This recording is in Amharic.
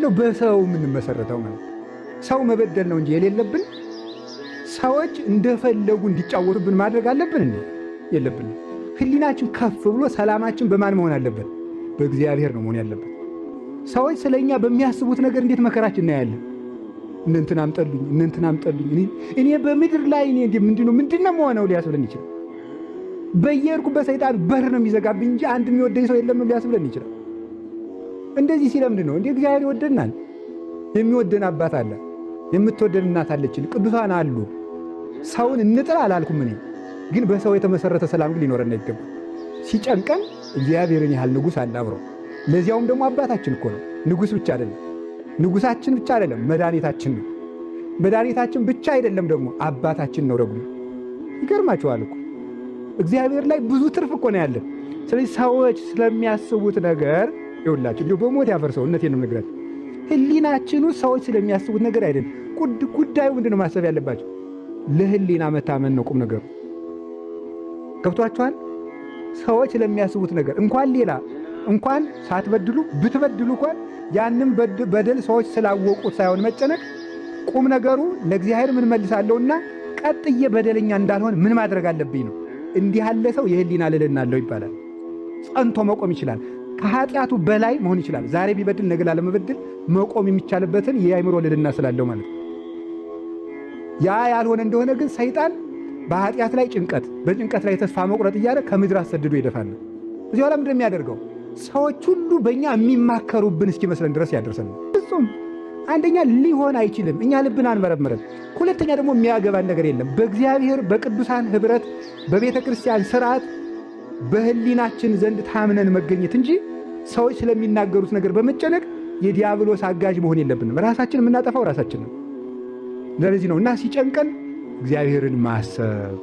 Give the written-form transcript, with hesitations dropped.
ምንድነው በሰው የምንመሰረተው ማለት ሰው መበደል ነው እንጂ የሌለብን ሰዎች እንደፈለጉ እንዲጫወቱብን ማድረግ አለብን እንዴ? የለብን። ህሊናችን ከፍ ብሎ ሰላማችን በማን መሆን አለበት? በእግዚአብሔር ነው መሆን ያለበት። ሰዎች ስለኛ በሚያስቡት ነገር እንዴት መከራችን እናያለን። እንንትን አምጠሉኝ እኔ በምድር ላይ እኔ ምንድነው መሆነው ሊያስብለን ይችላል። በየርኩበት ሰይጣን በር ነው የሚዘጋብኝ እንጂ አንድ የሚወደኝ ሰው የለም ሊያስብለን ይችላል። እንደዚህ ሲለምንድን ነው እንዴ? እግዚአብሔር ይወደናል። የሚወደን አባት አለ፣ የምትወደን እናት አለችን፣ ቅዱሳን አሉ። ሰውን እንጥል አላልኩም እኔ ግን በሰው የተመሰረተ ሰላም ግን ሊኖረን አይገባም። ሲጨንቀን እግዚአብሔርን ያህል ንጉሥ አለ አብሮ። ለዚያውም ደግሞ አባታችን እኮ ነው። ንጉሥ ብቻ አይደለም፣ ንጉሳችን ብቻ አይደለም፣ መድኃኒታችን ነው። መድኃኒታችን ብቻ አይደለም ደግሞ አባታችን ነው ደግሞ። ይገርማችኋል እኮ እግዚአብሔር ላይ ብዙ ትርፍ እኮ ነው ያለን። ስለዚህ ሰዎች ስለሚያስቡት ነገር ይውላችሁ እንዲሁ በሞት ያፈርሰው እውነቴን ነው የምነግራችሁ። ህሊናችን ውስጥ ሰዎች ስለሚያስቡት ነገር አይደለም ጉዳዩ። ምንድነው ማሰብ ያለባቸው? ለህሊና መታመን ነው ቁም ነገሩ። ገብቷችኋል? ሰዎች ስለሚያስቡት ነገር እንኳን ሳትበድሉ ብትበድሉ እንኳን ያንን በደል ሰዎች ስላወቁት ሳይሆን መጨነቅ፣ ቁም ነገሩ ለእግዚአብሔር ምን መልሳለሁና ቀጥዬ በደለኛ እንዳልሆን ምን ማድረግ አለብኝ ነው። እንዲህ ያለ ሰው የህሊና ልዕልና አለው ይባላል። ጸንቶ መቆም ይችላል። ከኃጢአቱ በላይ መሆን ይችላል። ዛሬ ቢበድል ነገ ላለመበደል መቆም የሚቻልበትን የአእምሮ ልዕልና ስላለው ማለት ነው። ያ ያልሆነ እንደሆነ ግን ሰይጣን በኃጢአት ላይ ጭንቀት፣ በጭንቀት ላይ ተስፋ መቁረጥ እያለ ከምድር አሰድዶ ይደፋል። እዚህ ኋላ ምንድን ነው የሚያደርገው? ሰዎች ሁሉ በእኛ የሚማከሩብን እስኪመስለን ድረስ ያደርሰን። ፍጹም አንደኛ ሊሆን አይችልም። እኛ ልብን አንመረምረን። ሁለተኛ ደግሞ የሚያገባን ነገር የለም። በእግዚአብሔር በቅዱሳን ኅብረት በቤተ ክርስቲያን ስርዓት በህሊናችን ዘንድ ታምነን መገኘት እንጂ ሰዎች ስለሚናገሩት ነገር በመጨነቅ የዲያብሎስ አጋዥ መሆን የለብንም። ራሳችን የምናጠፋው ራሳችን ነው። ለዚህ ነው እና ሲጨንቀን እግዚአብሔርን ማሰብ